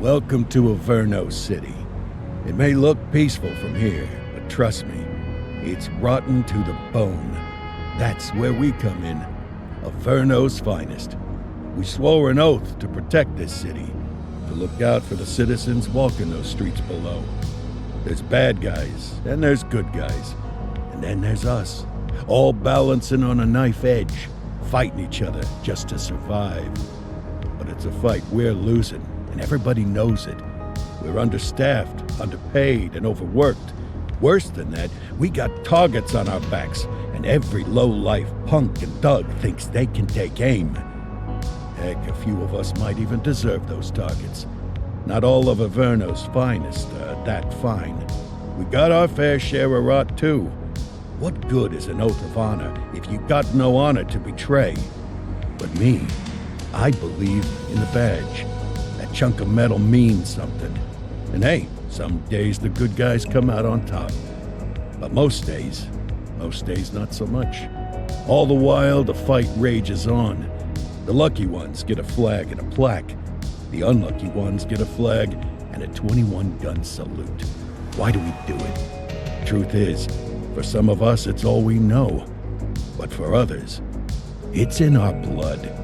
Welcome to Averno City. It may look peaceful from here, but trust me, it's rotten to the bone. That's where we come in. Averno's finest. We swore an oath to protect this city, to look out for the citizens walking those streets below. There's bad guys, and there's good guys. And then there's us, all balancing on a knife edge, fighting each other just to survive. But it's a fight we're losing, and everybody knows it. We're understaffed, underpaid, and overworked. Worse than that, we got targets on our backs, and every low-life punk and thug thinks they can take aim. Heck, a few of us might even deserve those targets. Not all of Averno's finest are that fine. We got our fair share of rot, too. What good is an oath of honor if you got no honor to betray? But me, I believe in the badge. That chunk of metal means something. And hey, some days the good guys come out on top. But most days not so much. All the while, the fight rages on. The lucky ones get a flag and a plaque. The unlucky ones get a flag and a 21-gun salute. Why do we do it? Truth is, for some of us, it's all we know. But for others, it's in our blood.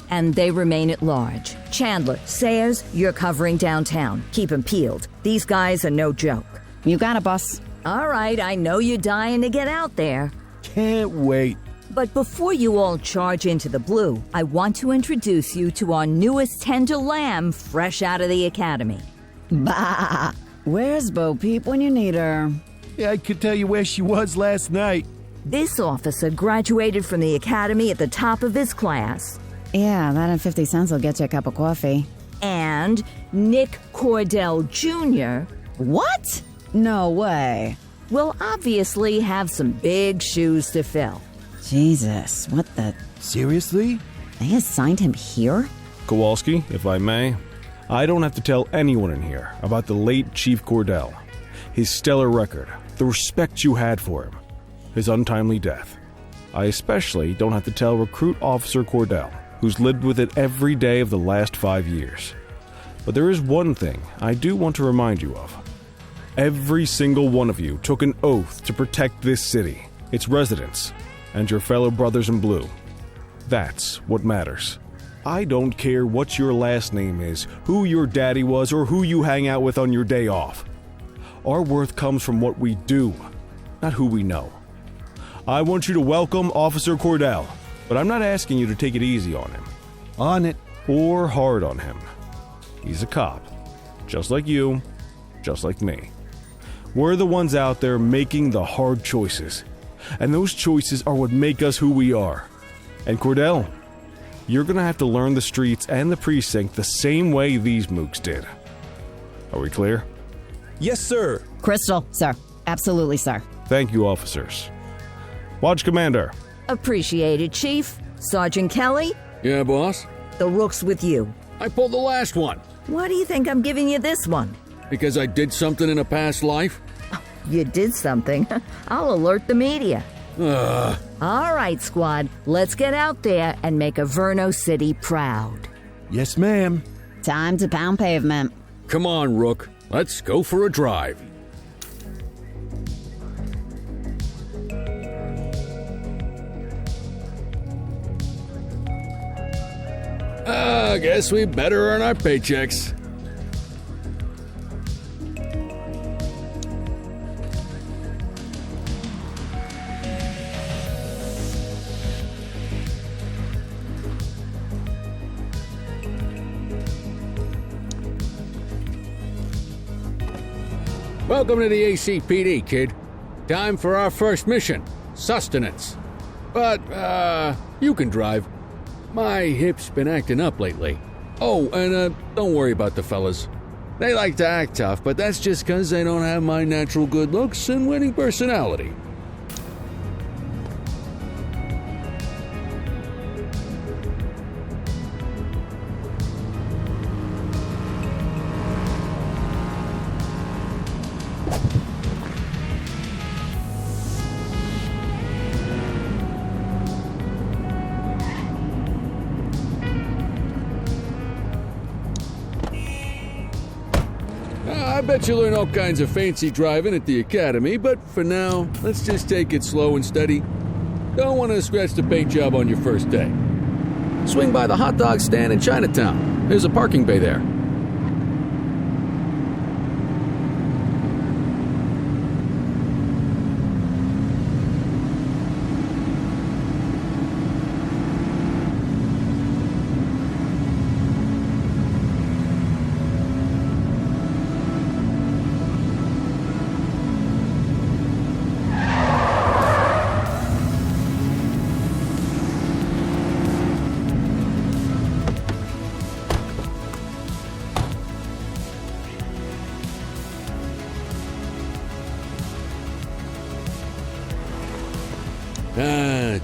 And they remain at large. Chandler, Sayers, you're covering downtown. Keep 'em peeled. These guys are no joke. You got it, boss. All right, I know you're dying to get out there. Can't wait. But before you all charge into the blue, I want to introduce you to our newest tender lamb fresh out of the academy. Bah! Where's Bo Peep when you need her? Yeah, I could tell you where she was last night. This officer graduated from the academy at the top of his class. Yeah, that and 50 cents will get you a cup of coffee. And Nick Cordell Jr. What? No way. will obviously have some big shoes to fill. Jesus, what the... Seriously? They assigned him here? Kowalski, if I may, I don't have to tell anyone in here about the late Chief Cordell, his stellar record, the respect you had for him, his untimely death. I especially don't have to tell Recruit Officer Cordell, who's lived with it every day of the last 5 years. But there is one thing I do want to remind you of. Every single one of you took an oath to protect this city, its residents, and your fellow brothers in blue. That's what matters. I don't care what your last name is, who your daddy was, or who you hang out with on your day off. Our worth comes from what we do, not who we know. I want you to welcome Officer Cordell, but I'm not asking you to take it easy on him. On it. Or hard on him. He's a cop, just like you, just like me. We're the ones out there making the hard choices, and those choices are what make us who we are. And Cordell, you're gonna have to learn the streets and the precinct the same way these mooks did. Are we clear? Yes, sir. Crystal, sir. Absolutely, sir. Thank you, officers. Watch Commander. Appreciated, Chief. Sergeant Kelly, Yeah, boss? the rook's with you. I pulled the last one. Why do you think I'm giving you this one? Because I did something in a past life? You did something. I'll alert the media. All right, squad. Let's get out there and make Averno City proud. Yes, ma'am. Time to pound pavement. Come on, Rook. Let's go for a drive. I guess we better earn our paychecks. Welcome to the ACPD, kid. Time for our first mission, sustenance. But, you can drive. My hip's been acting up lately. Oh, and, don't worry about the fellas. They like to act tough, but that's just 'cause they don't have my natural good looks and winning personality. bet you learn all kinds of fancy driving at the academy, but for now, let's just take it slow and steady. Don't want to scratch the paint job on your first day. Swing by the hot dog stand in Chinatown. There's a parking bay there.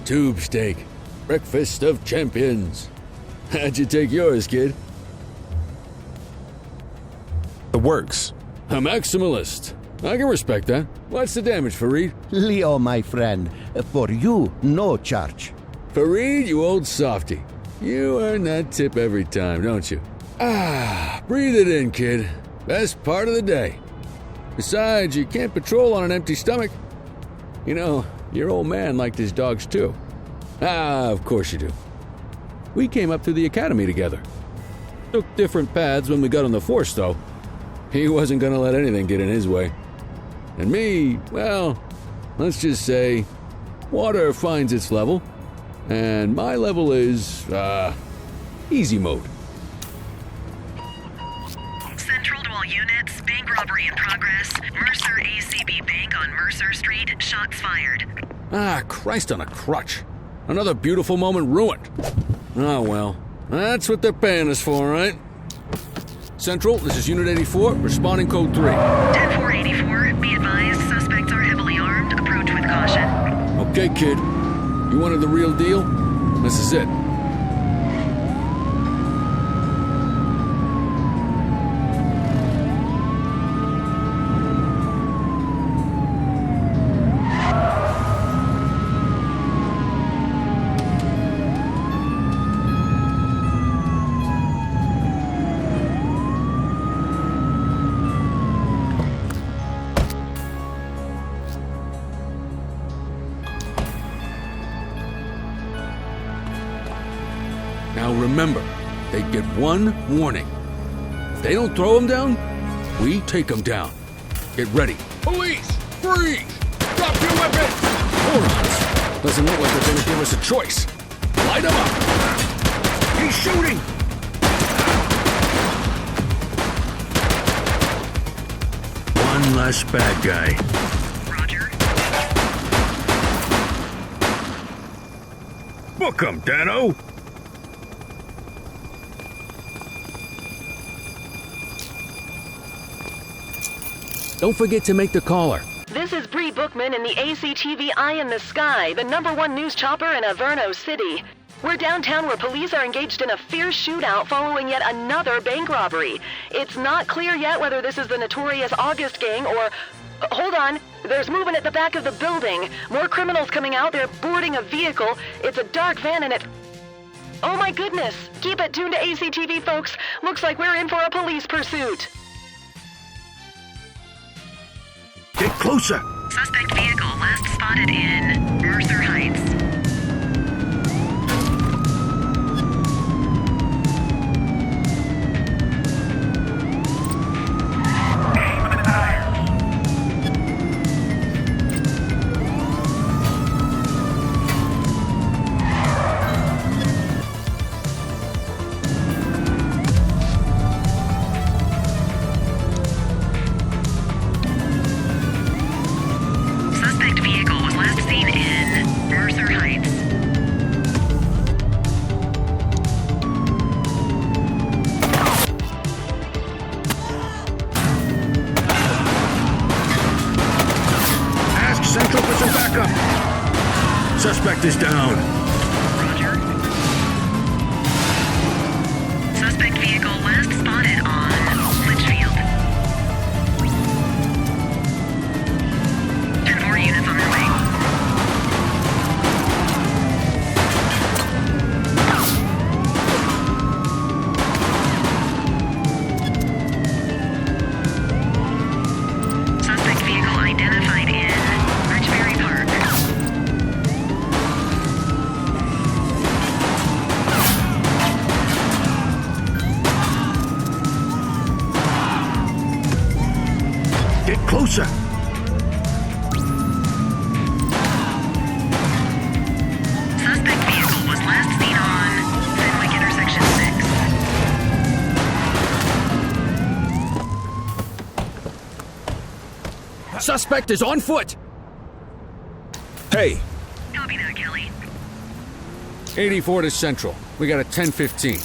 Tube steak. Breakfast of champions. How'd you take yours, kid? The works. A maximalist. I can respect that. What's the damage, Fareed? Leo, my friend, for you, no charge. Fareed, you old softy. You earn that tip every time, don't you? Breathe it in, kid. Best part of the day. Besides, you can't patrol on an empty stomach. You know, your old man liked his dogs too. Of course you do. We came up through the academy together. Took different paths when we got on the force, though. He wasn't gonna let anything get in his way. And me, well, let's just say, water finds its level, and my level is, easy mode. Central to all units, bank robbery in progress. Mercer ACB Bank on Mercer Street, shots fired. Christ on a crutch. Another beautiful moment ruined. Oh well, that's what they're paying us for, right? Central, this is Unit 84, responding code 3. 10-484, be advised, suspects are heavily armed, approach with caution. Okay, kid. You wanted the real deal? This is it. Now remember, they get one warning. If they don't throw them down, we take them down. Get ready. Police! Freeze! Drop your weapons! Hold on. Doesn't look like they're gonna give us a choice. Light them up! He's shooting! One less bad guy. Roger. Book him, Dano! Don't forget to make the caller. This is Bree Bookman in the ACTV Eye in the Sky, the #1 news chopper in Averno City. We're downtown where police are engaged in a fierce shootout following yet another bank robbery. It's not clear yet whether this is the notorious August gang or... Hold on. There's movement at the back of the building. More criminals coming out. They're boarding a vehicle. It's a dark van and it... Oh my goodness. Keep it tuned to ACTV, folks. Looks like we're in for a police pursuit. Get closer! Suspect vehicle last spotted in Mercer Heights. Suspect vehicle was last seen in Mercer Heights. Ask Central for some backup! Suspect is down. Roger. Suspect vehicle last spotted on Litchfield. 10-4 units on their way. closer! Suspect vehicle was last seen on Fenwick Intersection 6. Suspect is on foot! Hey, Copy that, Kelly. 84 to Central. We got a 10:15.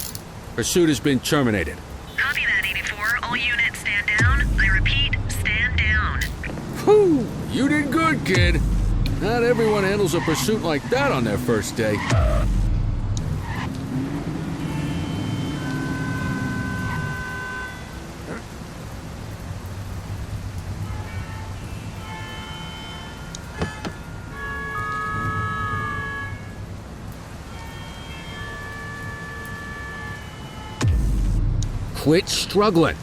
Pursuit has been terminated. Copy that, 84. All units stand down. I repeat, stand down. Whew! You did good, kid. Not everyone handles a pursuit like that on their first day. Quit struggling.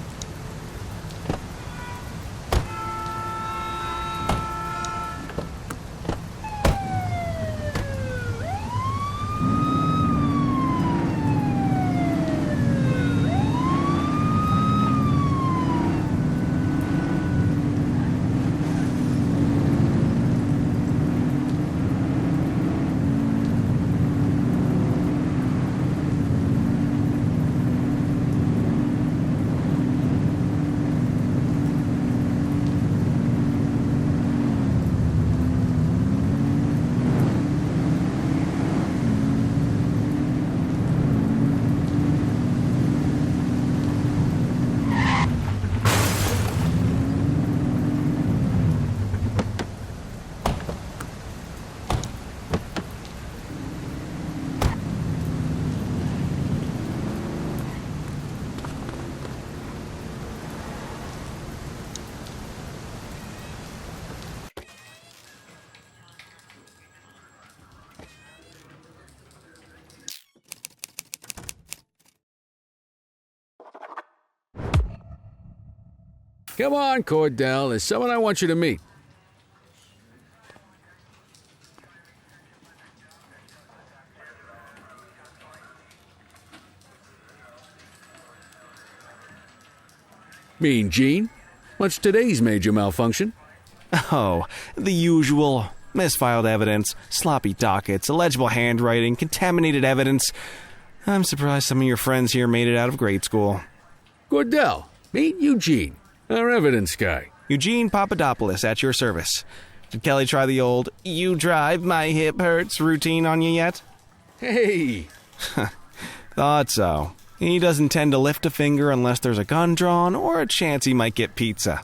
Come on, Cordell. There's someone I want you to meet. Mean Gene? What's today's major malfunction? oh, the usual. Misfiled evidence, sloppy dockets, illegible handwriting, contaminated evidence. I'm surprised some of your friends here made it out of grade school. Cordell, meet Eugene, our evidence guy. Eugene Papadopoulos at your service. Did Kelly try the old, "you drive, my hip hurts" routine on you yet? Hey! Thought so. He doesn't tend to lift a finger unless there's a gun drawn or a chance he might get pizza.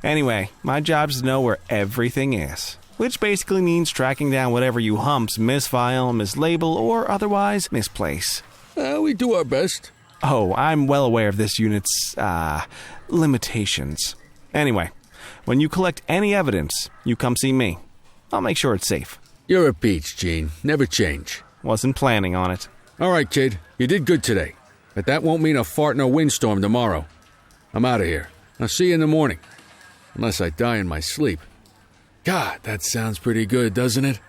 Anyway, my job's to know where everything is, which basically means tracking down whatever you humps misfile, mislabel, or otherwise misplace. We do our best. Oh, I'm well aware of this unit's, limitations. Anyway, when you collect any evidence, you come see me. I'll make sure it's safe. You're a peach, Gene. Never change. Wasn't planning on it. All right, kid. You did good today. But that won't mean a fart in a windstorm tomorrow. I'm out of here. I'll see you in the morning. Unless I die in my sleep. God, that sounds pretty good, doesn't it?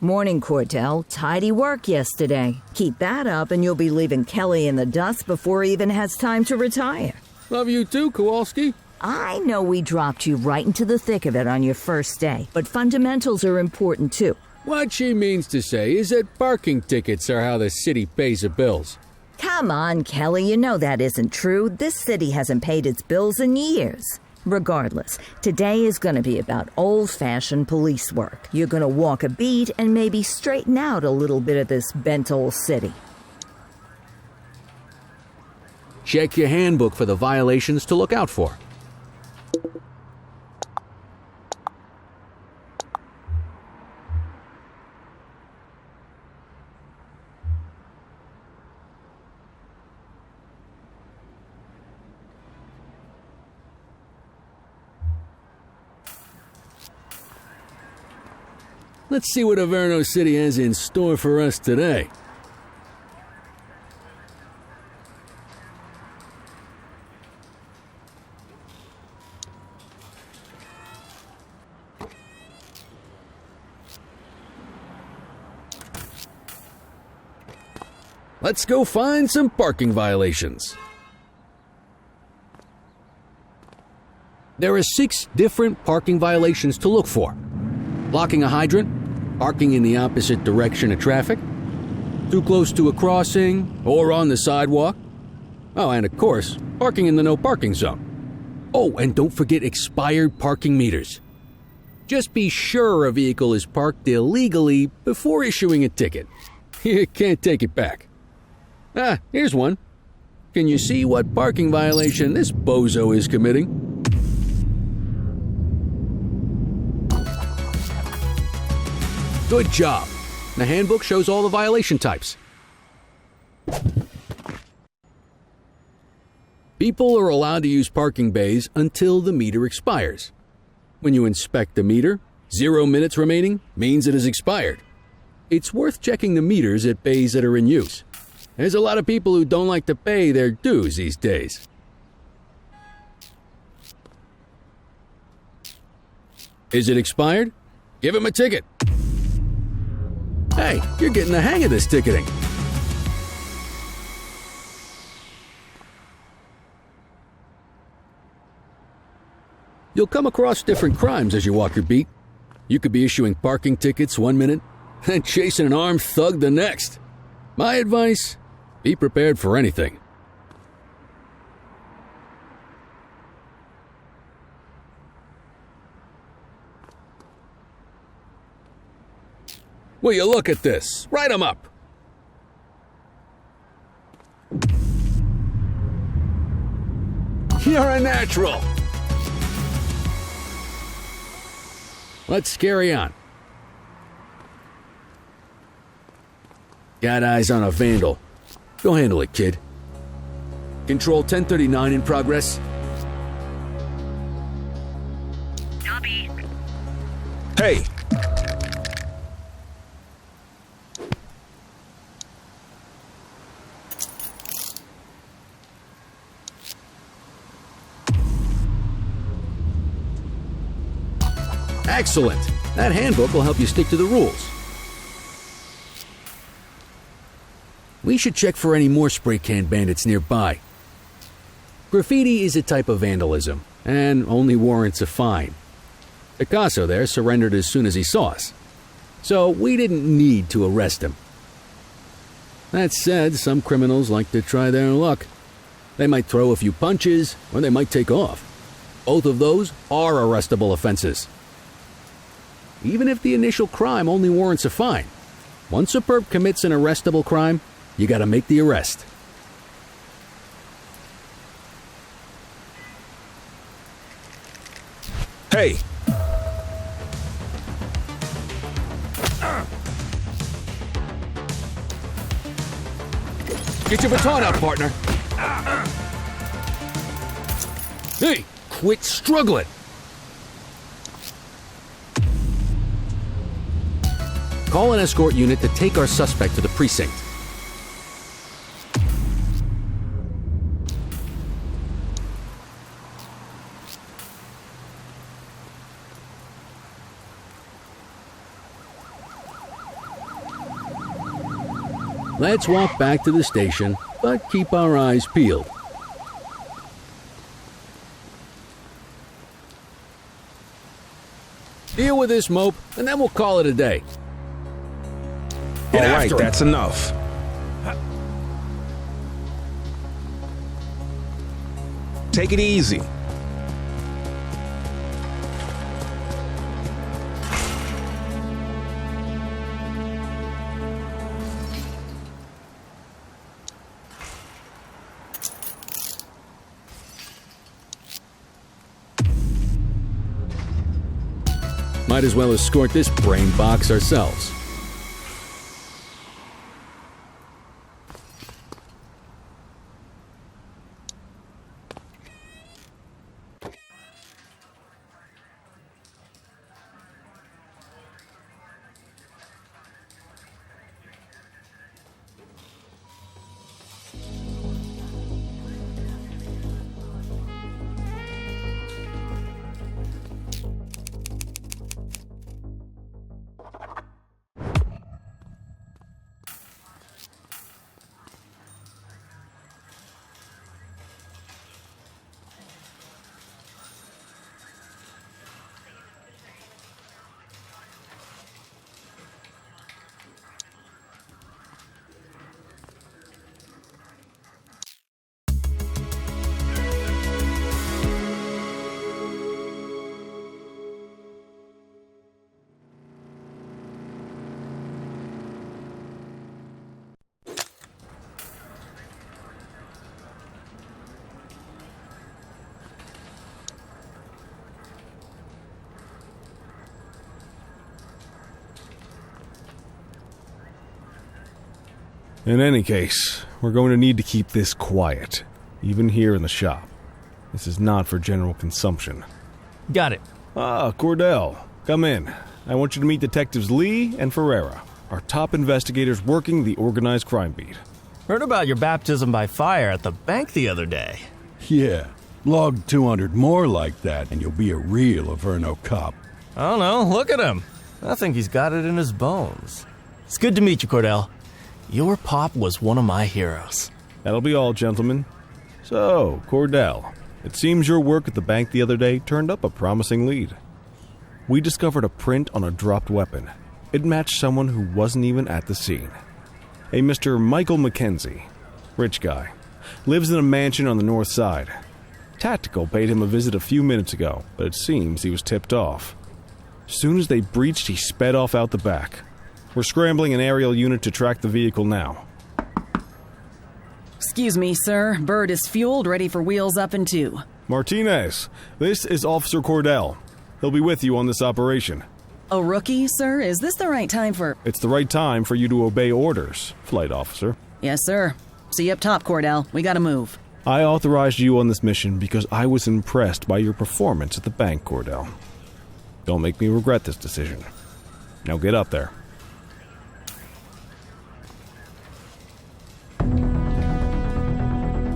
Morning, Cordell. Tidy work yesterday. Keep that up and you'll be leaving Kelly in the dust before he even has time to retire. Love you too, Kowalski. I know we dropped you right into the thick of it on your first day, but fundamentals are important too. What she means to say is that parking tickets are how the city pays the bills. Come on, Kelly, you know that isn't true. This city hasn't paid its bills in years. Regardless, today is going to be about old-fashioned police work. You're going to walk a beat and maybe straighten out a little bit of this bent old city. Check your handbook for the violations to look out for. let's see what Averno City has in store for us today. Let's go find some parking violations. There are 6 different parking violations to look for. Blocking a hydrant, parking in the opposite direction of traffic, too close to a crossing or on the sidewalk. Oh, and of course, parking in the no parking zone. Oh, and don't forget expired parking meters. Just be sure a vehicle is parked illegally before issuing a ticket. You can't take it back. Ah, here's one. Can you see what parking violation this bozo is committing? Good job. The handbook shows all the violation types. People are allowed to use parking bays until the meter expires. When you inspect the meter, 0 minutes remaining means it has expired. It's worth checking the meters at bays that are in use. There's a lot of people who don't like to pay their dues these days. Is it expired? Give him a ticket. Hey, you're getting the hang of this ticketing. You'll come across different crimes as you walk your beat. You could be issuing parking tickets 1 minute and chasing an armed thug the next. My advice, be prepared for anything. Will you look at this? Write 'em up. You're a natural. Let's carry on. Got eyes on a vandal. Go handle it, kid. Control 1039 in progress. Copy. Hey! Excellent. That handbook will help you stick to the rules. We should check for any more spray can bandits nearby. Graffiti is a type of vandalism and only warrants a fine. Picasso there surrendered as soon as he saw us, so we didn't need to arrest him. That said, some criminals like to try their luck. They might throw a few punches or they might take off. Both of those are arrestable offenses. Even if the initial crime only warrants a fine, once a perp commits an arrestable crime, you gotta make the arrest. Hey! Get your baton out, partner. Hey, quit struggling. Call an escort unit to take our suspect to the precinct. Let's walk back to the station, but keep our eyes peeled. Deal with this mope, and then we'll call it a day. All right, that's enough. Take it easy. Might as well escort this brain box ourselves. In any case, we're going to need to keep this quiet, even here in the shop. This is not for general consumption. Got it. Ah, Cordell, come in. I want you to meet Detectives Lee and Ferreira, our top investigators working the organized crime beat. Heard about your baptism by fire at the bank the other day. Yeah, log 200 more like that and you'll be a real Averno cop. I don't know, look at him. I think he's got it in his bones. It's good to meet you, Cordell. Your pop was one of my heroes. That'll be all, gentlemen. So, Cordell, it seems your work at the bank the other day turned up a promising lead. We discovered a print on a dropped weapon. It matched someone who wasn't even at the scene. A Mr. Michael McKenzie, rich guy, lives in a mansion on the north side. Tactical paid him a visit a few minutes ago, but it seems he was tipped off. Soon as they breached, he sped off out the back. We're scrambling an aerial unit to track the vehicle now. Excuse me, sir. Bird is fueled, ready for wheels up in 2. Martinez, this is Officer Cordell. He'll be with you on this operation. A rookie, sir? Is this the right time for... It's the right time for you to obey orders, flight officer. Yes, sir. See you up top, Cordell. We gotta move. I authorized you on this mission because I was impressed by your performance at the bank, Cordell. Don't make me regret this decision. Now get up there.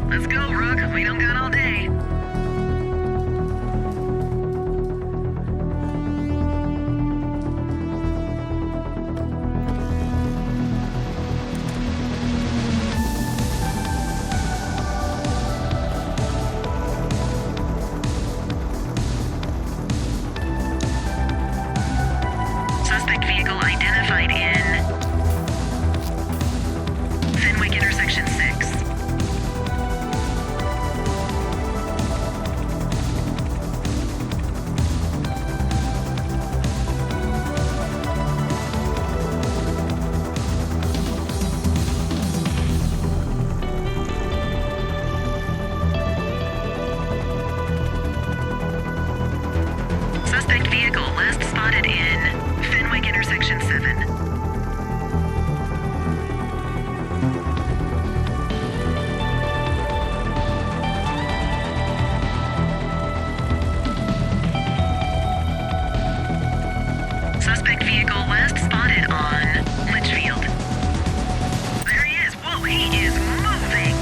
Let's go, Rook. We don't got all day. Suspect vehicle identified in Fenwick intersection 6. Suspect vehicle last spotted in Fenwick intersection 7. Suspect vehicle last spotted on Litchfield. There he is. Whoa, he is moving.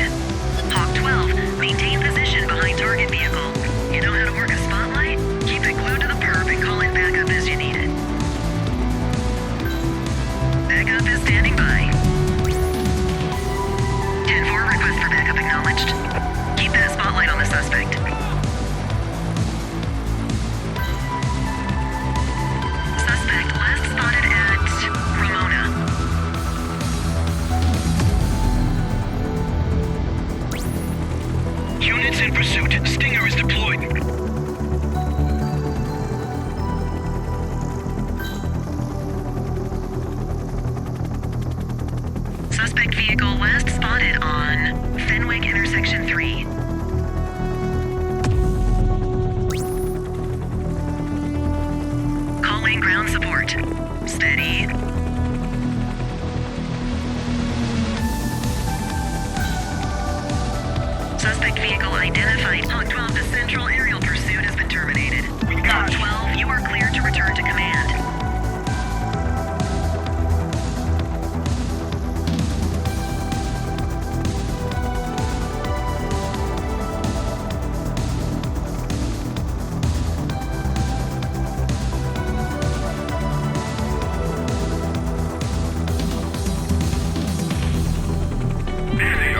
Hawk 12, maintain position behind target vehicle. You know how to work a spotlight? Keep it glued to the perp and call in backup as you need it. Backup is standing by. 10-4, request for backup acknowledged. Keep that spotlight on the suspect. Suspect last spotted at Ramona. Units in pursuit. Stinger is deployed. Suspect vehicle last spotted on Fenwick intersection 3. Calling ground support. Steady. Suspect vehicle identified. Hawk 12, the central aerial pursuit has been terminated. Hawk 12, you are cleared to return to command. Billy,